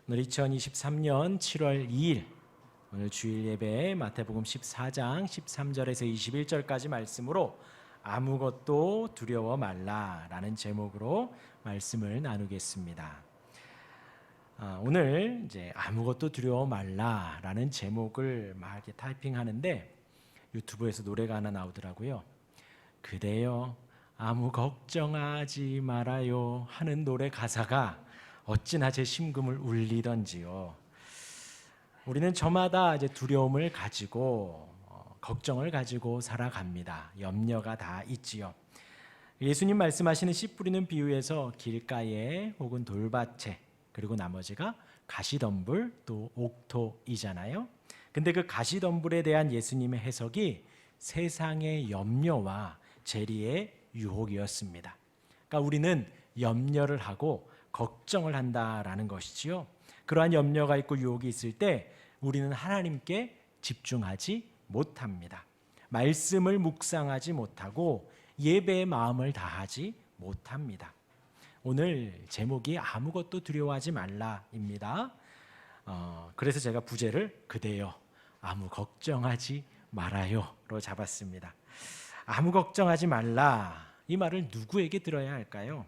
오늘 2023년 7월 2일 오늘 주일 예배 마태복음 14장 13절에서 21절까지 말씀으로 아무것도 두려워 말라라는 제목으로 말씀을 나누겠습니다. 오늘 이제 아무것도 두려워 말라라는 제목을 막 이렇게 타이핑하는데 유튜브에서 노래가 하나 나오더라고요. 그대여 아무 걱정하지 말아요 하는 노래 가사가 어찌나 제 심금을 울리던지요. 우리는 저마다 이제 두려움을 가지고 걱정을 가지고 살아갑니다. 염려가 다 있지요. 예수님 말씀하시는 씨 뿌리는 비유에서 길가에 혹은 돌밭에 그리고 나머지가 가시덤불 또 옥토이잖아요. 근데 그 가시덤불에 대한 예수님의 해석이 세상의 염려와 재리의 유혹이었습니다. 그러니까 우리는 염려를 하고 걱정을 한다라는 것이지요. 그러한 염려가 있고 유혹이 있을 때 우리는 하나님께 집중하지 못합니다. 말씀을 묵상하지 못하고 예배의 마음을 다하지 못합니다. 오늘 제목이 아무것도 두려워하지 말라입니다. 그래서 제가 부제를 그대여 아무 걱정하지 말아요로 잡았습니다. 아무 걱정하지 말라, 이 말을 누구에게 들어야 할까요?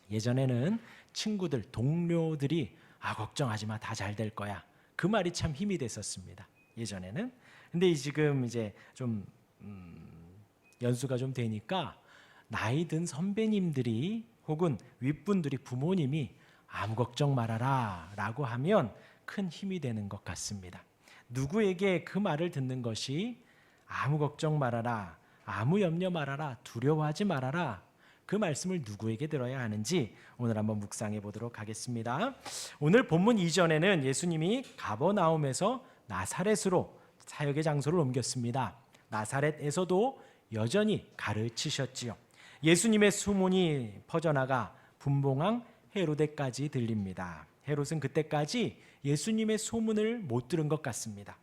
예전에는 친구들, 동료들이 걱정하지 마, 다 잘 될 거야, 그 말이 참 힘이 됐었습니다. 예전에는. 근데 지금 이제 좀 연수가 좀 되니까 나이 든 선배님들이 혹은 윗분들이, 부모님이 아무 걱정 말아라 라고 하면 큰 힘이 되는 것 같습니다. 누구에게 그 말을 듣는 것이 아무 걱정 말아라, 아무 염려 말아라, 두려워하지 말아라, 그 말씀을 누구에게 들어야 하는지 오늘 한번 묵상해 보도록 하겠습니다. 오늘 본문 이전에는 예수님이 가버나움에서 나사렛으로 사역의 장소를 옮겼습니다. 나사렛에서도 여전히 가르치셨지요. 예수님의 수문이 퍼져나가 분봉왕 헤로데까지 들립니다. 헤롯은 그때까지 예수님의 소문을 못 들은 것 같습니다.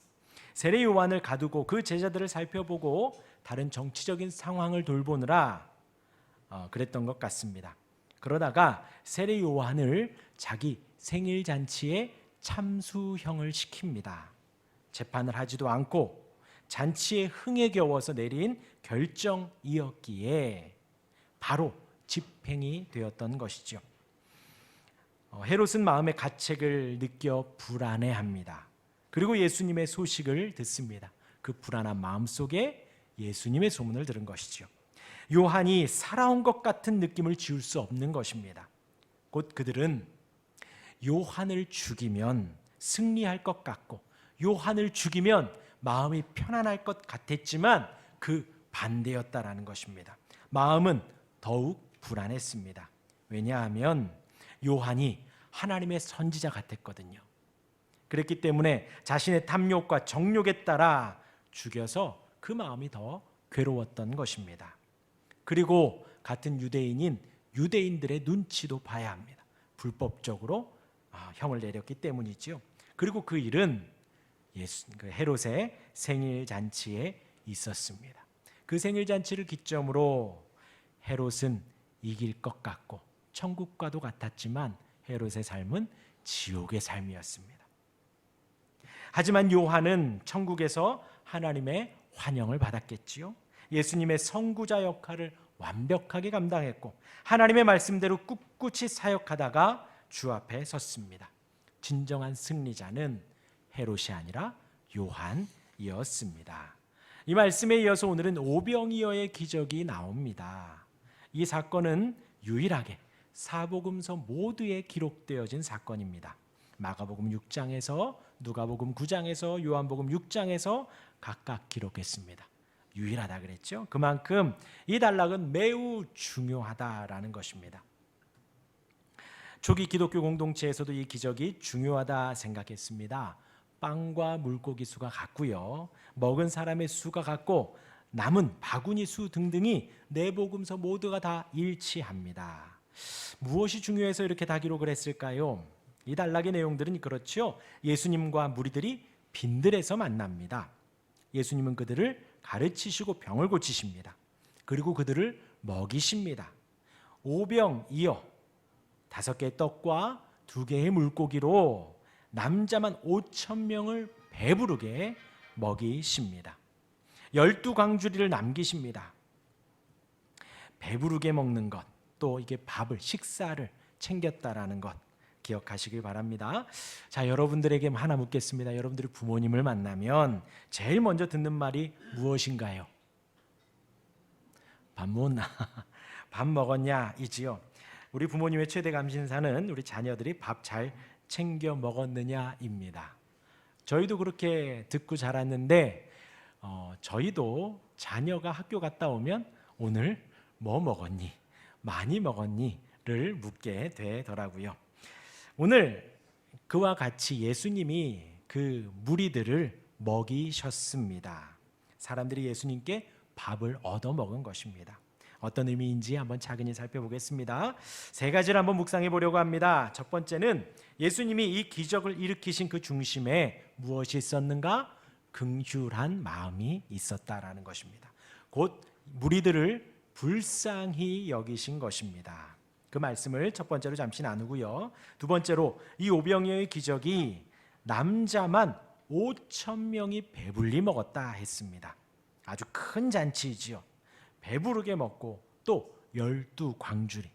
세례 요한을 가두고 그 제자들을 살펴보고 다른 정치적인 상황을 돌보느라 그랬던 것 같습니다. 그러다가 세례 요한을 자기 생일 잔치에 참수형을 시킵니다. 재판을 하지도 않고 잔치의 흥에 겨워서 내린 결정이었기에 바로 집행이 되었던 것이죠. 헤롯은 마음의 가책을 느껴 불안해합니다. 그리고 예수님의 소식을 듣습니다. 그 불안한 마음 속에 예수님의 소문을 들은 것이죠. 요한이 살아온 것 같은 느낌을 지울 수 없는 것입니다. 곧 그들은 요한을 죽이면 승리할 것 같고 요한을 죽이면 마음이 편안할 것 같았지만 그 반대였다라는 것입니다. 마음은 더욱 불안했습니다. 왜냐하면 요한이 하나님의 선지자 같았거든요. 그랬기 때문에 자신의 탐욕과 정욕에 따라 죽여서 그 마음이 더 괴로웠던 것입니다. 그리고 같은 유대인인 유대인들의 눈치도 봐야 합니다. 불법적으로 형을 내렸기 때문이죠. 그리고 그 일은 헤롯의 생일 잔치에 있었습니다. 그 생일 잔치를 기점으로 헤롯은 이길 것 같고 천국과도 같았지만 헤롯의 삶은 지옥의 삶이었습니다. 하지만 요한은 천국에서 하나님의 환영을 받았겠지요. 예수님의 선구자 역할을 완벽하게 감당했고 하나님의 말씀대로 꿋꿋이 사역하다가 주 앞에 섰습니다. 진정한 승리자는 헤롯이 아니라 요한이었습니다. 이 말씀에 이어서 오늘은 오병이어의 기적이 나옵니다. 이 사건은 유일하게 사복음서 모두에 기록되어진 사건입니다. 마가복음 6장에서 누가복음 9장에서 요한복음 6장에서 각각 기록했습니다. 유일하다 그랬죠. 그만큼 이 단락은 매우 중요하다라는 것입니다. 초기 기독교 공동체에서도 이 기적이 중요하다 생각했습니다. 빵과 물고기 수가 같고요, 먹은 사람의 수가 같고 남은 바구니 수 등등이 네 복음서 모두가 다 일치합니다. 무엇이 중요해서 이렇게 다 기록을 했을까요? 이 단락의 내용들은 그렇죠. 예수님과 무리들이 빈들에서 만납니다. 예수님은 그들을 가르치시고 병을 고치십니다. 그리고 그들을 먹이십니다. 오병이어 5개의 떡과 두 개의 물고기로 남자만 5,000명을 배부르게 먹이십니다. 12광주리를 남기십니다. 배부르게 먹는 것, 또 이게 밥을, 식사를 챙겼다라는 것 기억하시길 바랍니다. 자, 여러분들에게 하나 묻겠습니다. 여러분들이 부모님을 만나면 제일 먼저 듣는 말이 무엇인가요? 밥 먹었나? 밥 먹었냐? 이지요. 우리 부모님의 최대 감신사는 우리 자녀들이 밥 잘 챙겨 먹었느냐입니다. 저희도 그렇게 듣고 자랐는데 저희도 자녀가 학교 갔다 오면 오늘 뭐 먹었니? 많이 먹었니?를 묻게 되더라고요. 오늘 그와 같이 예수님이 그 무리들을 먹이셨습니다. 사람들이 예수님께 밥을 얻어 먹은 것입니다. 어떤 의미인지 한번 차근히 살펴보겠습니다. 세 가지를 한번 묵상해 보려고 합니다. 첫 번째는 예수님이 이 기적을 일으키신 그 중심에 무엇이 있었는가? 긍휼한 마음이 있었다라는 것입니다. 곧 무리들을 불쌍히 여기신 것입니다. 그 말씀을 첫 번째로 잠시 나누고요. 두 번째로 이 오병이어의 기적이 남자만 5,000명이 배불리 먹었다 했습니다. 아주 큰 잔치이지요. 배부르게 먹고 또 12광주리,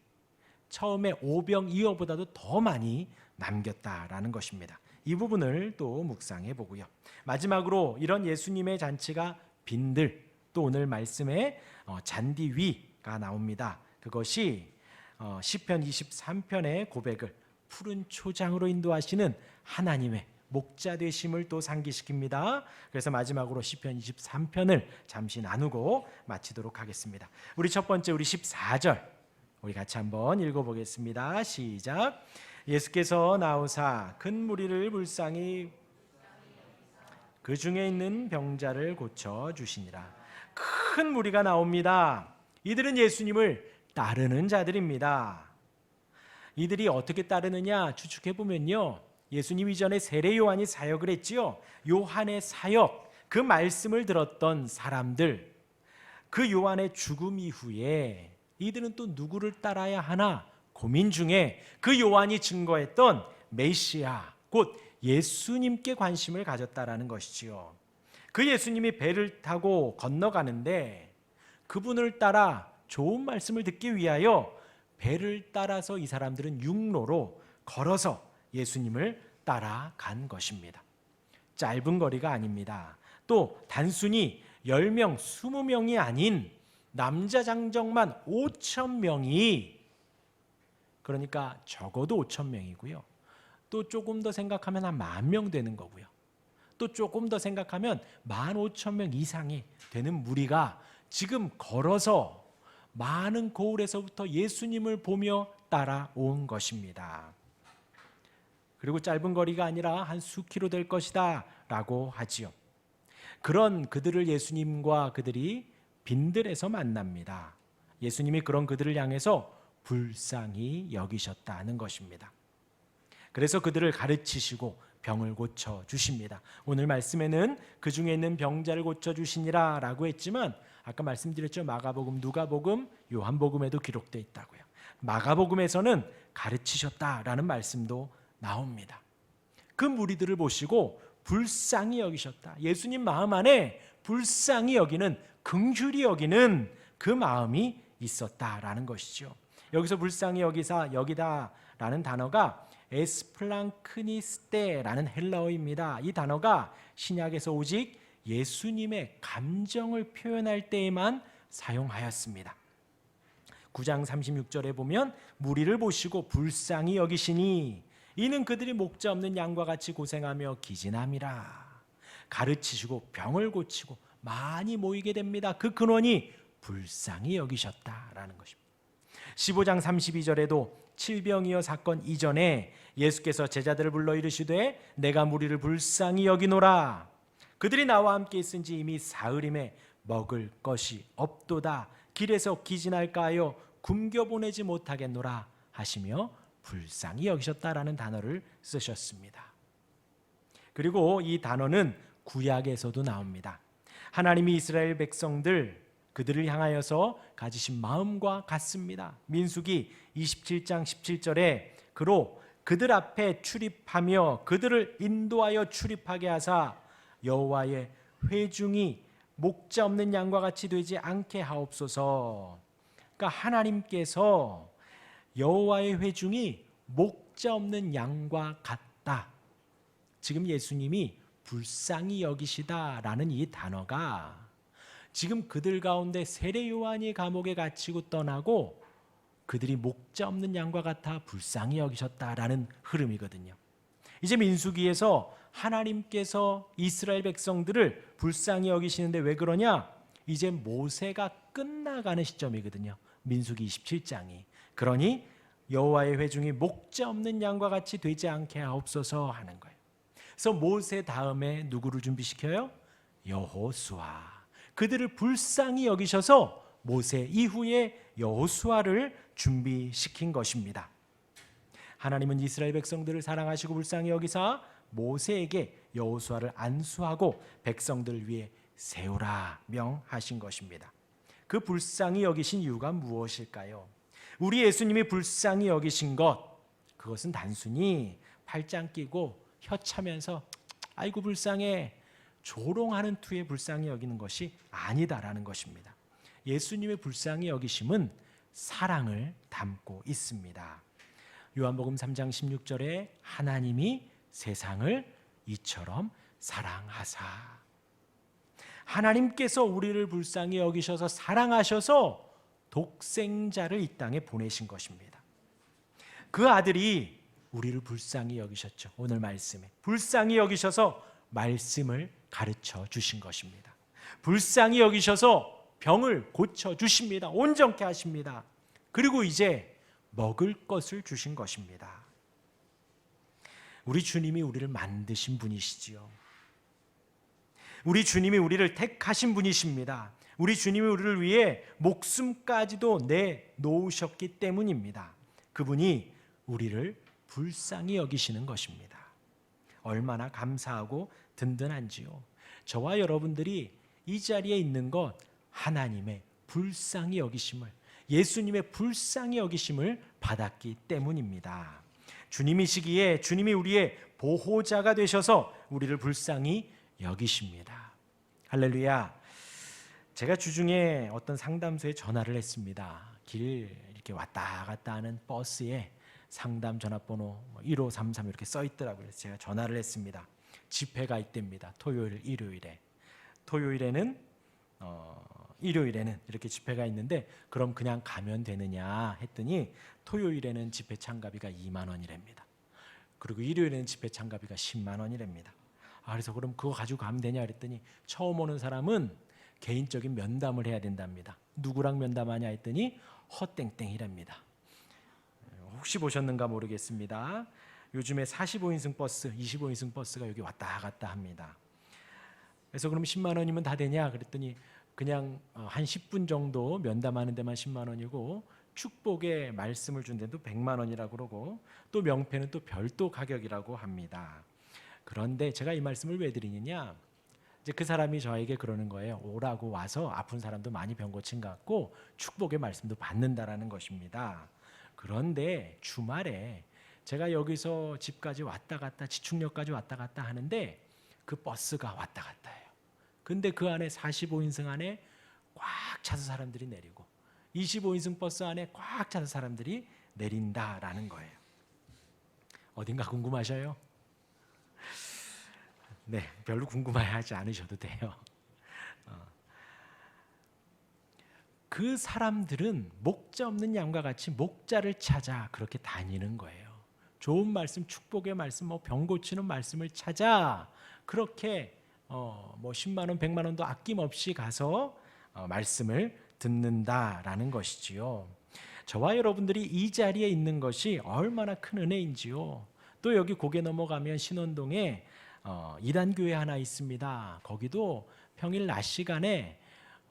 처음에 오병이어보다도 더 많이 남겼다라는 것입니다. 이 부분을 또 묵상해 보고요. 마지막으로 이런 예수님의 잔치가 빈들, 또 오늘 말씀에 잔디 위가 나옵니다. 그것이 시편 23편의 고백을 푸른 초장으로 인도하시는 하나님의 목자 되심을 또 상기시킵니다. 그래서 마지막으로 시편 23편을 잠시 나누고 마치도록 하겠습니다. 우리 첫 번째, 우리 14절 우리 같이 한번 읽어보겠습니다. 시작. 예수께서 나오사 큰 무리를 불쌍히 그 중에 있는 병자를 고쳐주시니라. 큰 무리가 나옵니다. 이들은 예수님을 따르는 자들입니다. 이들이 어떻게 따르느냐 추측해보면요, 예수님 이전에 세례 요한이 사역을 했지요. 요한의 사역, 그 말씀을 들었던 사람들, 그 요한의 죽음 이후에 이들은 또 누구를 따라야 하나 고민 중에 그 요한이 증거했던 메시아, 곧 예수님께 관심을 가졌다라는 것이지요. 그 예수님이 배를 타고 건너가는데 그분을 따라 좋은 말씀을 듣기 위하여 배를 따라서 이 사람들은 육로로 걸어서 예수님을 따라간 것입니다. 짧은 거리가 아닙니다. 또 단순히 10명, 20명이 아닌 남자 장정만 5,000명이, 그러니까 적어도 5,000명이고요. 또 조금 더 생각하면 한 10,000명 되는 거고요. 또 조금 더 생각하면 15,000명 이상이 되는 무리가 지금 걸어서 많은 고을에서부터 예수님을 보며 따라온 것입니다. 그리고 짧은 거리가 아니라 한 수키로 될 것이다 라고 하지요. 그런 그들을 예수님과 그들이 빈들에서 만납니다. 예수님이 그런 그들을 향해서 불쌍히 여기셨다는 것입니다. 그래서 그들을 가르치시고 병을 고쳐주십니다. 오늘 말씀에는 그 중에 있는 병자를 고쳐주시니라 라고 했지만 아까 말씀드렸죠. 마가복음, 누가복음, 요한복음에도 기록되어 있다고요. 마가복음에서는 가르치셨다라는 말씀도 나옵니다. 그 무리들을 보시고 불쌍히 여기셨다. 예수님 마음 안에 불쌍히 여기는, 긍휼히 여기는 그 마음이 있었다라는 것이죠. 여기서 불쌍히 여기다라는 단어가 에스플랑크니스테라는 헬라어입니다. 이 단어가 신약에서 오직 예수님의 감정을 표현할 때에만 사용하였습니다. 9장 36절에 보면 무리를 보시고 불쌍히 여기시니 이는 그들이 목자 없는 양과 같이 고생하며 기진함이라. 가르치시고 병을 고치고 많이 모이게 됩니다. 그 근원이 불쌍히 여기셨다라는 것입니다. 15장 32절에도 칠병이어 사건 이전에 예수께서 제자들을 불러 이르시되 내가 무리를 불쌍히 여기노라. 그들이 나와 함께 있은지 이미 사흘임에 먹을 것이 없도다. 길에서 기진할까 하여 굶겨보내지 못하겠노라 하시며 불쌍히 여기셨다라는 단어를 쓰셨습니다. 그리고 이 단어는 구약에서도 나옵니다. 하나님이 이스라엘 백성들 그들을 향하여서 가지신 마음과 같습니다. 민수기 27장 17절에 그로 그들 앞에 출입하며 그들을 인도하여 출입하게 하사 여호와의 회중이 목자 없는 양과 같이 되지 않게 하옵소서. 그러니까 하나님께서 여호와의 회중이 목자 없는 양과 같다. 지금 예수님이 불쌍히 여기시다라는 이 단어가 지금 그들 가운데 세례 요한이 감옥에 갇히고 떠나고 그들이 목자 없는 양과 같아 불쌍히 여기셨다라는 흐름이거든요. 이제 민수기에서 하나님께서 이스라엘 백성들을 불쌍히 여기시는데 왜 그러냐? 이제 모세가 끝나가는 시점이거든요. 민수기 27장이. 그러니 여호와의 회중이 목자 없는 양과 같이 되지 않게 하옵소서 하는 거예요. 그래서 모세 다음에 누구를 준비시켜요? 여호수아. 그들을 불쌍히 여기셔서 모세 이후에 여호수아를 준비시킨 것입니다. 하나님은 이스라엘 백성들을 사랑하시고 불쌍히 여기사 모세에게 여호수아를 안수하고 백성들을 위해 세우라 명하신 것입니다. 그 불쌍히 여기신 이유가 무엇일까요? 우리 예수님이 불쌍히 여기신 것, 그것은 단순히 팔짱 끼고 혀 차면서 아이고 불쌍해 조롱하는 투에 불쌍히 여기는 것이 아니다라는 것입니다. 예수님의 불쌍히 여기심은 사랑을 담고 있습니다. 요한복음 3장 16절에 하나님이 세상을 이처럼 사랑하사. 하나님께서 우리를 불쌍히 여기셔서 사랑하셔서 독생자를 이 땅에 보내신 것입니다. 그 아들이 우리를 불쌍히 여기셨죠. 오늘 말씀에 불쌍히 여기셔서 말씀을 가르쳐 주신 것입니다. 불쌍히 여기셔서 병을 고쳐 주십니다. 온전케 하십니다. 그리고 이제 먹을 것을 주신 것입니다. 우리 주님이 우리를 만드신 분이시지요. 우리 주님이 우리를 택하신 분이십니다. 우리 주님이 우리를 위해 목숨까지도 내놓으셨기 때문입니다. 그분이 우리를 불쌍히 여기시는 것입니다. 얼마나 감사하고 든든한지요. 저와 여러분들이 이 자리에 있는 것 하나님의 불쌍히 여기심을, 예수님의 불쌍히 여기심을 받았기 때문입니다. 주님이시기에 주님이 우리의 보호자가 되셔서 우리를 불쌍히 여기십니다. 할렐루야. 제가 주중에 어떤 상담소에 전화를 했습니다. 길 이렇게 왔다 갔다 하는 버스에 상담 전화번호 1533 이렇게 써 있더라고요. 그래서 제가 전화를 했습니다. 집회가 있답니다. 토요일, 일요일에. 일요일에는 이렇게 집회가 있는데 그럼 그냥 가면 되느냐 했더니 토요일에는 집회 참가비가 2만 원이랍니다. 그리고 일요일에는 집회 참가비가 10만 원이랍니다. 그래서 그럼 그거 가지고 가면 되냐 그랬더니 처음 오는 사람은 개인적인 면담을 해야 된답니다. 누구랑 면담하냐 했더니 허땡땡이랍니다. 혹시 보셨는가 모르겠습니다. 요즘에 45인승 버스, 25인승 버스가 여기 왔다 갔다 합니다. 그래서 그럼 10만 원이면 다 되냐 그랬더니 그냥 한 10분 정도 면담하는 데만 10만 원이고 축복의 말씀을 준 데도 100만 원이라고 그러고 또 명패는 또 별도 가격이라고 합니다. 그런데 제가 이 말씀을 왜 드리느냐, 이제 그 사람이 저에게 그러는 거예요. 오라고 와서 아픈 사람도 많이 병 고친 것 같고 축복의 말씀도 받는다라는 것입니다. 그런데 주말에 제가 여기서 집까지 왔다 갔다 지축역까지 왔다 갔다 하는데 그 버스가 왔다 갔다 해요. 근데 그 안에 45인승 안에 꽉 차서 사람들이 내리고 25인승 버스 안에 꽉 차서 사람들이 내린다라는 거예요. 어딘가 궁금하셔요? 네, 별로 궁금해하지 않으셔도 돼요. 그 사람들은 목자 없는 양과 같이 목자를 찾아 그렇게 다니는 거예요. 좋은 말씀, 축복의 말씀, 병 고치는 말씀을 찾아 그렇게 10만 원, 100만 원도 아낌없이 가서 말씀을 듣는다라는 것이지요. 저와 여러분들이 이 자리에 있는 것이 얼마나 큰 은혜인지요. 또 여기 고개 넘어가면 신원동에 이단교회 하나 있습니다. 거기도 평일 낮 시간에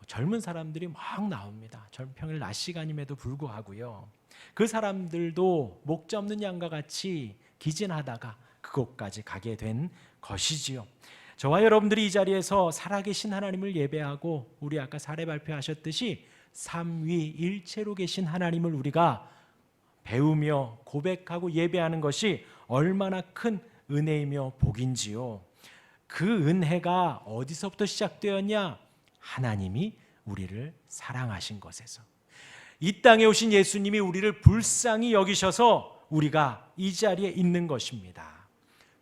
젊은 사람들이 막 나옵니다. 평일 낮 시간임에도 불구하고요. 그 사람들도 목자 없는 양과 같이 기진하다가 그곳까지 가게 된 것이지요. 저와 여러분들이 이 자리에서 살아계신 하나님을 예배하고 우리 아까 사례 발표하셨듯이 삼위일체로 계신 하나님을 우리가 배우며 고백하고 예배하는 것이 얼마나 큰 은혜이며 복인지요. 그 은혜가 어디서부터 시작되었냐? 하나님이 우리를 사랑하신 것에서. 이 땅에 오신 예수님이 우리를 불쌍히 여기셔서 우리가 이 자리에 있는 것입니다.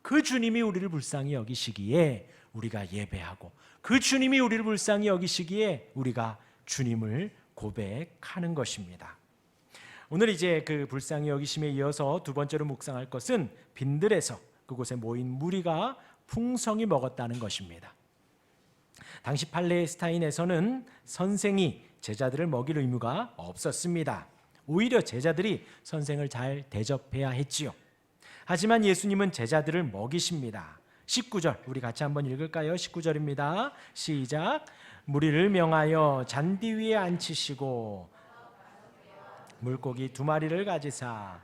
그 주님이 우리를 불쌍히 여기시기에 우리가 예배하고, 그 주님이 우리를 불쌍히 여기시기에 우리가 주님을 고백하는 것입니다. 오늘 이제 그 불쌍히 여기심에 이어서 두 번째로 묵상할 것은 빈들에서 그곳에 모인 무리가 풍성히 먹었다는 것입니다. 당시 팔레스타인에서는 선생이 제자들을 먹일 의무가 없었습니다. 오히려 제자들이 선생을 잘 대접해야 했지요. 하지만 예수님은 제자들을 먹이십니다. 19절 우리 같이 한번 읽을까요? 19절입니다. 시작. 무리를 명하여 잔디 위에 앉히시고 물고기 2마리를 가지사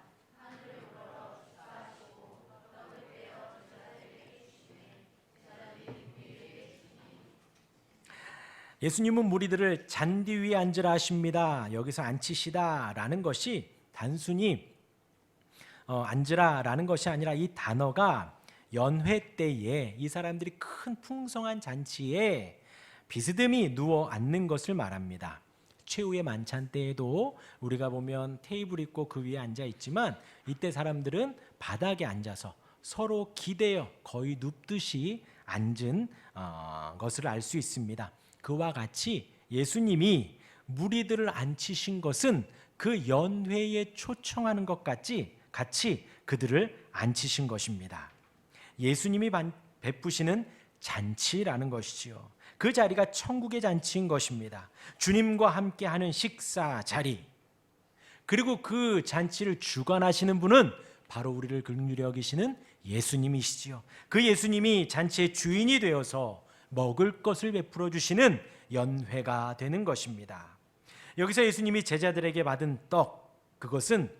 예수님은 무리들을 잔디 위에 앉으라 하십니다. 여기서 앉히시다 라는 것이 단순히 앉으라 라는 것이 아니라 이 단어가 연회 때에 이 사람들이 큰 풍성한 잔치에 비스듬히 누워 앉는 것을 말합니다. 최후의 만찬 때에도 우리가 보면 테이블 있고 그 위에 앉아 있지만 이때 사람들은 바닥에 앉아서 서로 기대어 거의 눕듯이 앉은 것을 알 수 있습니다. 그와 같이 예수님이 무리들을 앉히신 것은 그 연회에 초청하는 것 같이 그들을 앉히신 것입니다. 예수님이 베푸시는 잔치라는 것이지요. 그 자리가 천국의 잔치인 것입니다. 주님과 함께하는 식사 자리, 그리고 그 잔치를 주관하시는 분은 바로 우리를 긍휼히 여기시는 예수님이시지요. 그 예수님이 잔치의 주인이 되어서 먹을 것을 베풀어 주시는 연회가 되는 것입니다. 여기서 예수님이 제자들에게 받은 떡, 그것은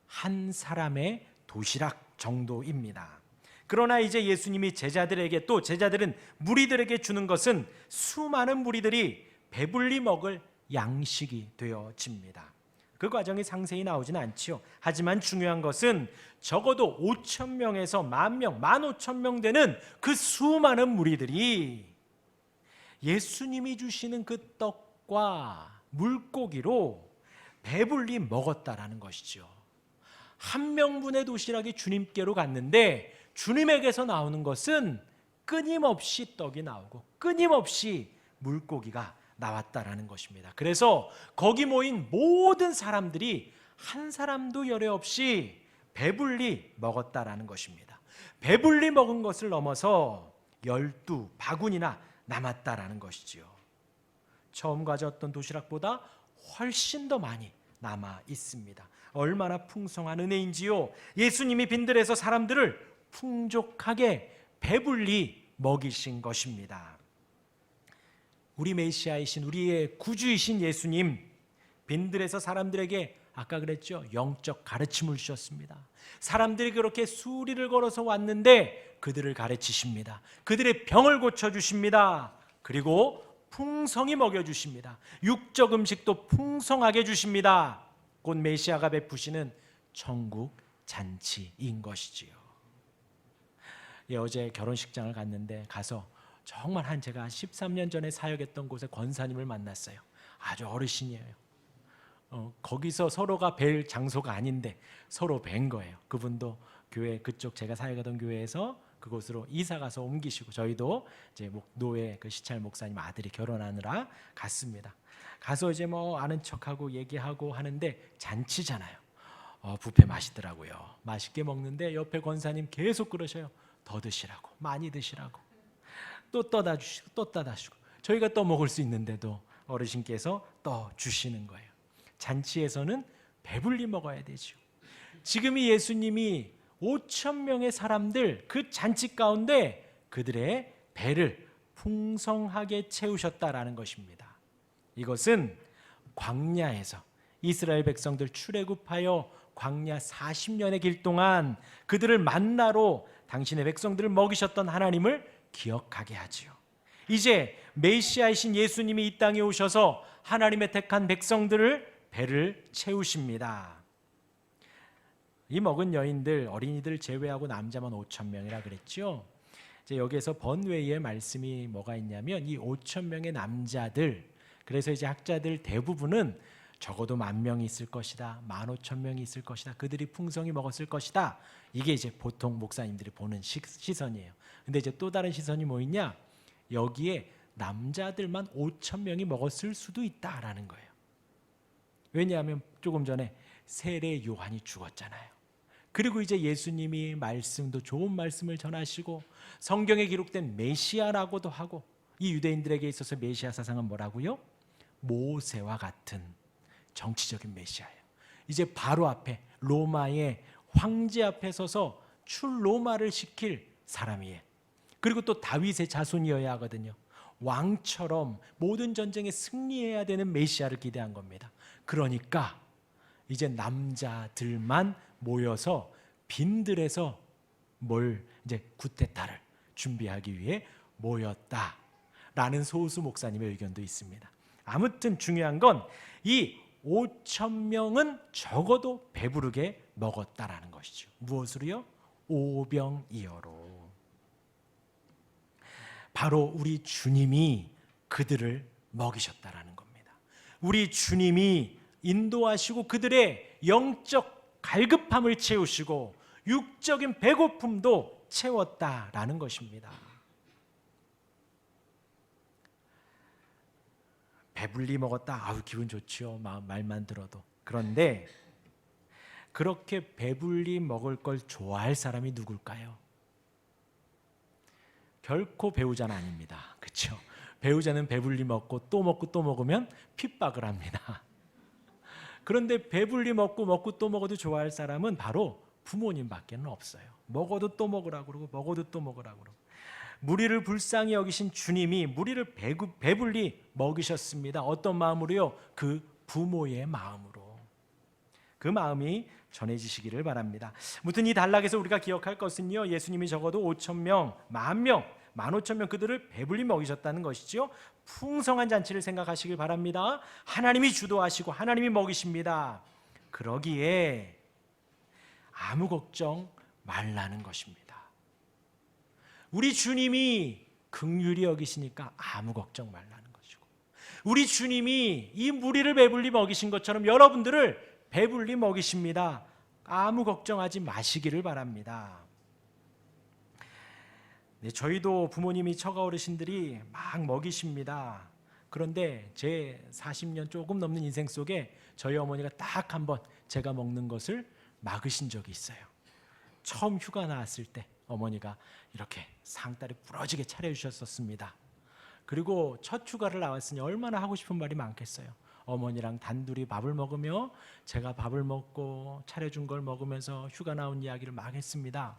한 사람의 도시락 정도입니다. 그러나 이제 예수님이 제자들에게, 또 제자들은 무리들에게 주는 것은 수많은 무리들이 배불리 먹을 양식이 되어집니다. 그 과정이 상세히 나오지는 않지요. 하지만 중요한 것은 적어도 5,000명에서 10,000명, 15,000명 되는 그 수많은 무리들이 예수님이 주시는 그 떡과 물고기로 배불리 먹었다라는 것이죠. 한 명분의 도시락이 주님께로 갔는데 주님에게서 나오는 것은 끊임없이 떡이 나오고 끊임없이 물고기가 나왔다라는 것입니다. 그래서 거기 모인 모든 사람들이 한 사람도 열애 없이 배불리 먹었다라는 것입니다. 배불리 먹은 것을 넘어서 12바구니나 남았다라는 것이지요. 처음 가져왔던 도시락보다 훨씬 더 많이 남아 있습니다. 얼마나 풍성한 은혜인지요. 예수님이 빈들에서 사람들을 풍족하게 배불리 먹이신 것입니다. 우리 메시아이신, 우리의 구주이신 예수님, 빈들에서 사람들에게 아까 그랬죠, 영적 가르침을 주셨습니다. 사람들이 그렇게 수리를 걸어서 왔는데 그들을 가르치십니다. 그들의 병을 고쳐주십니다. 그리고 풍성히 먹여주십니다. 육적 음식도 풍성하게 주십니다. 곧 메시아가 베푸시는 천국 잔치인 것이지요. 어제 결혼식장을 갔는데 가서 정말 제가 13년 전에 사역했던 곳의 권사님을 만났어요. 아주 어르신이에요. 거기서 서로가 뵐 장소가 아닌데 서로 뵌 거예요. 그분도 교회, 그쪽 제가 사역하던 교회에서 그곳으로 이사 가서 옮기시고, 저희도 이제 노예 그 시찰 목사님 아들이 결혼하느라 갔습니다. 가서 이제 아는 척하고 얘기하고 하는데 잔치잖아요. 뷔페 맛있더라고요. 맛있게 먹는데 옆에 권사님 계속 그러셔요. 더 드시라고, 많이 드시라고. 또 떠다 주시고 또 떠다 주시고, 저희가 또 먹을 수 있는데도 어르신께서 떠 주시는 거예요. 잔치에서는 배불리 먹어야 되죠. 지금 이 예수님이 5,000명의 사람들 그 잔치 가운데 그들의 배를 풍성하게 채우셨다라는 것입니다. 이것은 광야에서 이스라엘 백성들 출애굽하여 광야 40년의 길 동안 그들을 만나로 당신의 백성들을 먹이셨던 하나님을 기억하게 하지요. 이제 메시아이신 예수님이 이 땅에 오셔서 하나님의 택한 백성들을 배를 채우십니다. 이 먹은 여인들, 어린이들 제외하고 남자만 5천 명이라 그랬죠. 이제 여기에서 번외의 말씀이 뭐가 있냐면 이 5천 명의 남자들, 그래서 이제 학자들 대부분은 적어도 10,000명이 있을 것이다, 15,000명이 있을 것이다, 그들이 풍성히 먹었을 것이다. 이게 이제 보통 목사님들이 보는 시선이에요. 근데 이제 또 다른 시선이 뭐 있냐? 여기에 남자들만 5,000명이 먹었을 수도 있다라는 거예요. 왜냐하면 조금 전에 세례 요한이 죽었잖아요. 그리고 이제 예수님이 말씀도 좋은 말씀을 전하시고 성경에 기록된 메시아라고도 하고, 이 유대인들에게 있어서 메시아 사상은 뭐라고요? 모세와 같은 정치적인 메시아예요. 이제 바로 앞에 로마의 황제 앞에 서서 출로마를 시킬 사람이에요. 그리고 또 다윗의 자손이어야 하거든요. 왕처럼 모든 전쟁에 승리해야 되는 메시아를 기대한 겁니다. 그러니까 이제 남자들만 모여서 빈들에서 뭘 이제 구테타를 준비하기 위해 모였다라는 소수 목사님의 의견도 있습니다. 아무튼 중요한 건 이 5,000명은 적어도 배부르게 먹었다라는 것이죠. 무엇으로요? 오병이어로. 바로 우리 주님이 그들을 먹이셨다라는 겁니다. 우리 주님이 인도하시고 그들의 영적 갈급함을 채우시고 육적인 배고픔도 채웠다라는 것입니다. 배불리 먹었다. 아우 기분 좋죠. 말만 들어도. 그런데 그렇게 배불리 먹을 걸 좋아할 사람이 누굴까요? 결코 배우자는 아닙니다. 그렇죠? 배우자는 배불리 먹고 또 먹으면 핍박을 합니다. 그런데 배불리 먹고 또 먹어도 좋아할 사람은 바로 부모님밖에는 없어요. 먹어도 또 먹으라고 그러고 먹어도 또 먹으라고 그러고. 무리를 불쌍히 여기신 주님이 무리를 배불리 먹이셨습니다. 어떤 마음으로요? 그 부모의 마음으로. 그 마음이 전해지시기를 바랍니다. 아무튼 이 단락에서 우리가 기억할 것은요, 예수님이 적어도 5,000명, 10,000명, 15,000명 그들을 배불리 먹이셨다는 것이죠. 풍성한 잔치를 생각하시길 바랍니다. 하나님이 주도하시고 하나님이 먹이십니다. 그러기에 아무 걱정 말라는 것입니다. 우리 주님이 긍휼히 여기시니까 아무 걱정 말라는 것이고, 우리 주님이 이 무리를 배불리 먹이신 것처럼 여러분들을 배불리 먹이십니다. 아무 걱정하지 마시기를 바랍니다. 네, 저희도 부모님이 처가 어르신들이 막 먹이십니다. 그런데 제 40년 조금 넘는 인생 속에 저희 어머니가 딱 한 번 제가 먹는 것을 막으신 적이 있어요. 처음 휴가 나왔을 때 어머니가 이렇게 상다리 부러지게 차려주셨었습니다. 그리고 첫 휴가를 나왔으니 얼마나 하고 싶은 말이 많겠어요. 어머니랑 단둘이 밥을 먹으며 제가 밥을 먹고 차려준 걸 먹으면서 휴가 나온 이야기를 막 했습니다.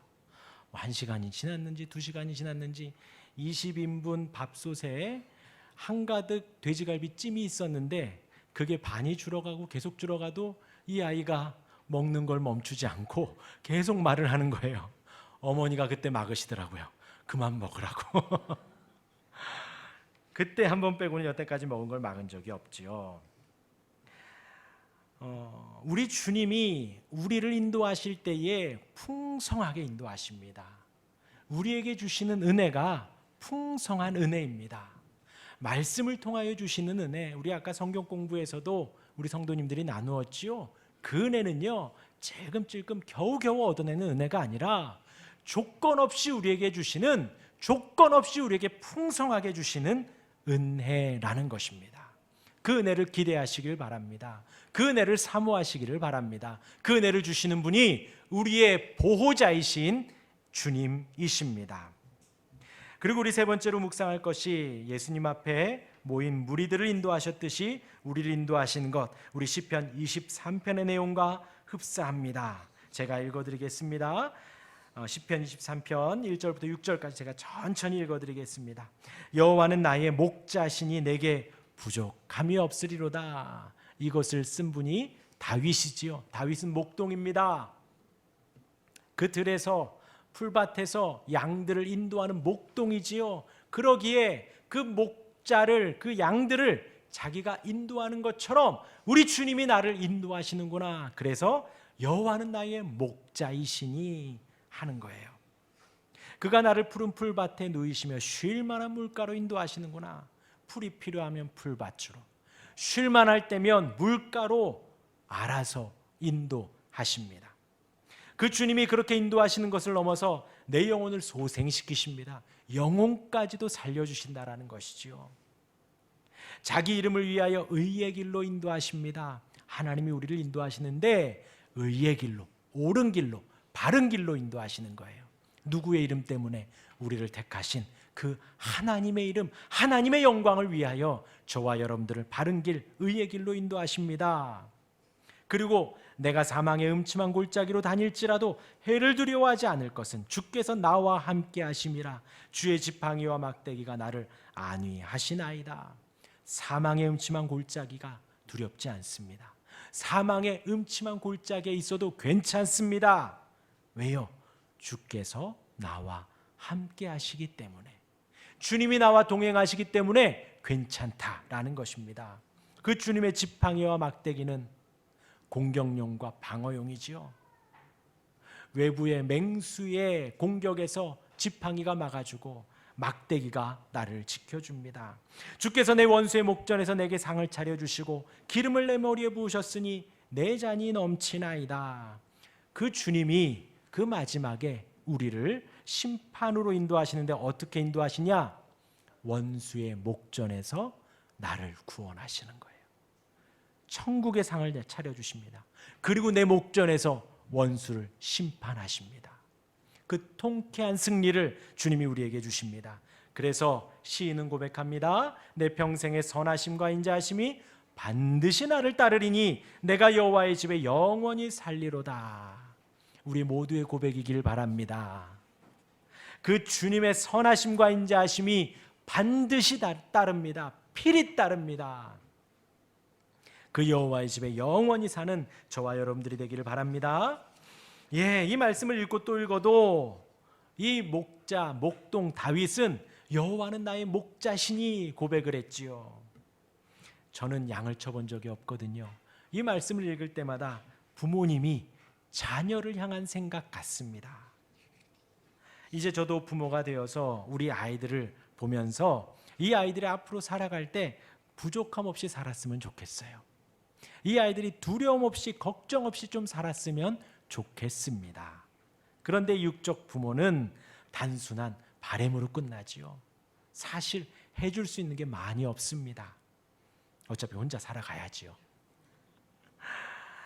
1시간이 지났는지 2시간이 지났는지 20인분 밥솥에 한가득 돼지갈비 찜이 있었는데 그게 반이 줄어가고 계속 줄어가도 이 아이가 먹는 걸 멈추지 않고 계속 말을 하는 거예요. 어머니가 그때 막으시더라고요. 그만 먹으라고. 그때 한 번 빼고는 여태까지 먹은 걸 막은 적이 없지요. 우리 주님이 우리를 인도하실 때에 풍성하게 인도하십니다. 우리에게 주시는 은혜가 풍성한 은혜입니다. 말씀을 통하여 주시는 은혜, 우리 아까 성경 공부에서도 우리 성도님들이 나누었지요. 그 은혜는요, 찔끔찔끔 겨우겨우 얻어내는 은혜가 아니라 조건 없이 우리에게 주시는, 조건 없이 우리에게 풍성하게 주시는 은혜라는 것입니다. 그 은혜를 기대하시길 바랍니다. 그 은혜를 사모하시기를 바랍니다. 그 은혜를 주시는 분이 우리의 보호자이신 주님이십니다. 그리고 우리 세 번째로 묵상할 것이 예수님 앞에 모인 무리들을 인도하셨듯이 우리를 인도하신 것, 우리 시편 23편의 내용과 흡사합니다. 제가 읽어드리겠습니다. 시편 23편 1절부터 6절까지 제가 천천히 읽어드리겠습니다. 여호와는 나의 목자시니 내게 부족함이 없으리로다. 이것을 쓴 분이 다윗이지요. 다윗은 목동입니다. 그 들에서 풀밭에서 양들을 인도하는 목동이지요. 그러기에 그 목자를, 그 양들을 자기가 인도하는 것처럼 우리 주님이 나를 인도하시는구나. 그래서 여호와는 나의 목자이시니 하는 거예요. 그가 나를 푸른 풀밭에 누이시며 쉴 만한 물가로 인도하시는구나. 풀이 필요하면 풀밭으로, 쉴 만할 때면 물가로 알아서 인도하십니다. 그 주님이 그렇게 인도하시는 것을 넘어서 내 영혼을 소생시키십니다. 영혼까지도 살려주신다라는 것이지요. 자기 이름을 위하여 의의 길로 인도하십니다. 하나님이 우리를 인도하시는데 의의 길로, 옳은 길로, 바른 길로 인도하시는 거예요. 누구의 이름 때문에? 우리를 택하신 그 하나님의 이름, 하나님의 영광을 위하여 저와 여러분들을 바른 길, 의의 길로 인도하십니다. 그리고 내가 사망의 음침한 골짜기로 다닐지라도 해를 두려워하지 않을 것은 주께서 나와 함께 하심이라. 주의 지팡이와 막대기가 나를 안위하시나이다. 사망의 음침한 골짜기가 두렵지 않습니다. 사망의 음침한 골짜기에 있어도 괜찮습니다. 왜요? 주께서 나와 함께 하시기 때문에, 주님이 나와 동행하시기 때문에 괜찮다라는 것입니다. 그 주님의 지팡이와 막대기는 공격용과 방어용이지요. 외부의 맹수의 공격에서 지팡이가 막아주고 막대기가 나를 지켜줍니다. 주께서 내 원수의 목전에서 내게 상을 차려주시고 기름을 내 머리에 부으셨으니 내 잔이 넘치나이다. 그 주님이 그 마지막에 우리를 심판으로 인도하시는데 어떻게 인도하시냐? 원수의 목전에서 나를 구원하시는 거예요. 천국의 상을 차려주십니다. 그리고 내 목전에서 원수를 심판하십니다. 그 통쾌한 승리를 주님이 우리에게 주십니다. 그래서 시인은 고백합니다. 내 평생의 선하심과 인자하심이 반드시 나를 따르리니 내가 여호와의 집에 영원히 살리로다. 우리 모두의 고백이길 바랍니다. 그 주님의 선하심과 인자하심이 반드시 따릅니다. 필히 따릅니다. 그 여호와의 집에 영원히 사는 저와 여러분들이 되기를 바랍니다. 이 말씀을 읽고 또 읽어도 이 목자, 목동 다윗은 여호와는 나의 목자시니 고백을 했지요. 저는 양을 쳐본 적이 없거든요. 이 말씀을 읽을 때마다 부모님이 자녀를 향한 생각 같습니다. 이제 저도 부모가 되어서 우리 아이들을 보면서 이 아이들이 앞으로 살아갈 때 부족함 없이 살았으면 좋겠어요. 이 아이들이 두려움 없이 걱정 없이 좀 살았으면 좋겠습니다. 그런데 육적 부모는 단순한 바램으로 끝나지요. 사실 해줄 수 있는 게 많이 없습니다. 어차피 혼자 살아가야지요.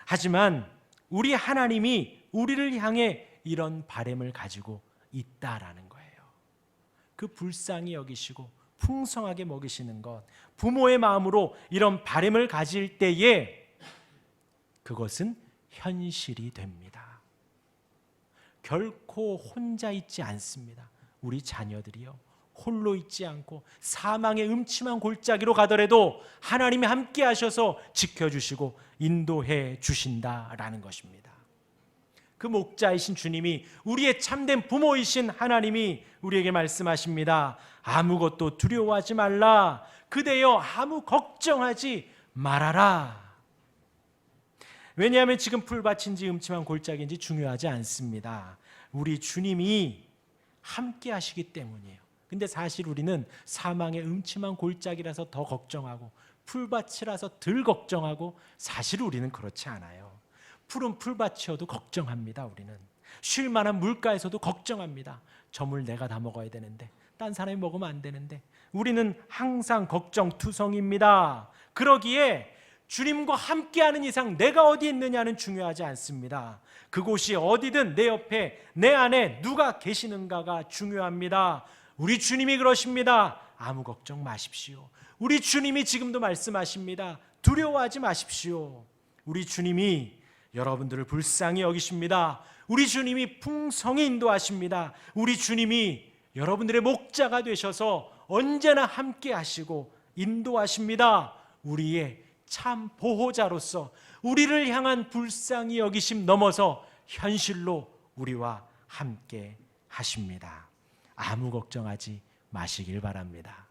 하지만 우리 하나님이 우리를 향해 이런 바램을 가지고 있다라는 거예요. 그 불쌍히 여기시고 풍성하게 먹이시는 것, 부모의 마음으로 이런 바램을 가질 때에 그것은 현실이 됩니다. 결코 혼자 있지 않습니다. 우리 자녀들이요, 홀로 있지 않고 사망의 음침한 골짜기로 가더라도 하나님이 함께 하셔서 지켜주시고 인도해 주신다라는 것입니다. 그 목자이신 주님이, 우리의 참된 부모이신 하나님이 우리에게 말씀하십니다. 아무것도 두려워하지 말라. 그대여 아무 걱정하지 말아라. 왜냐하면 지금 풀밭인지 음침한 골짜기인지 중요하지 않습니다. 우리 주님이 함께 하시기 때문이에요. 근데 사실 우리는 사망의 음침한 골짜기라서 더 걱정하고 풀밭이라서 덜 걱정하고, 사실 우리는 그렇지 않아요. 푸른 풀밭이어도 걱정합니다. 우리는 쉴 만한 물가에서도 걱정합니다. 저 물 내가 다 먹어야 되는데, 딴 사람이 먹으면 안 되는데. 우리는 항상 걱정투성입니다. 그러기에 주님과 함께하는 이상 내가 어디 있느냐는 중요하지 않습니다. 그곳이 어디든 내 옆에, 내 안에 누가 계시는가가 중요합니다. 우리 주님이 그러십니다. 아무 걱정 마십시오. 우리 주님이 지금도 말씀하십니다. 두려워하지 마십시오. 우리 주님이 여러분들을 불쌍히 여기십니다. 우리 주님이 풍성히 인도하십니다. 우리 주님이 여러분들의 목자가 되셔서 언제나 함께 하시고 인도하십니다. 우리의 참 보호자로서 우리를 향한 불쌍히 여기심 넘어서 현실로 우리와 함께 하십니다. 아무 걱정하지 마시길 바랍니다.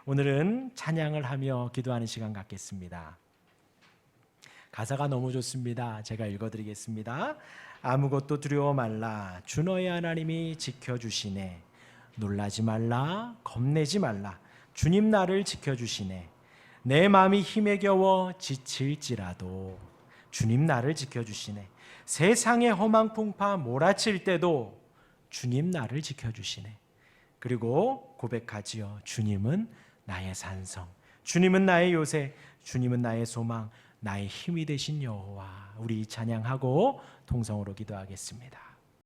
오늘은 찬양을 하며 기도하는 시간 갖겠습니다. 가사가 너무 좋습니다. 제가 읽어드리겠습니다. 아무것도 두려워 말라. 주 너의 하나님이 지켜주시네. 놀라지 말라. 겁내지 말라. 주님 나를 지켜주시네. 내 마음이 힘에 겨워 지칠지라도 주님 나를 지켜주시네. 세상의 험한 풍파 몰아칠 때도 주님 나를 지켜주시네. 그리고 고백하지요. 주님은 나의 산성, 주님은 나의 요새, 주님은 나의 소망, 나의 힘이 되신 여호와. 우리 찬양하고 통성으로 기도하겠습니다.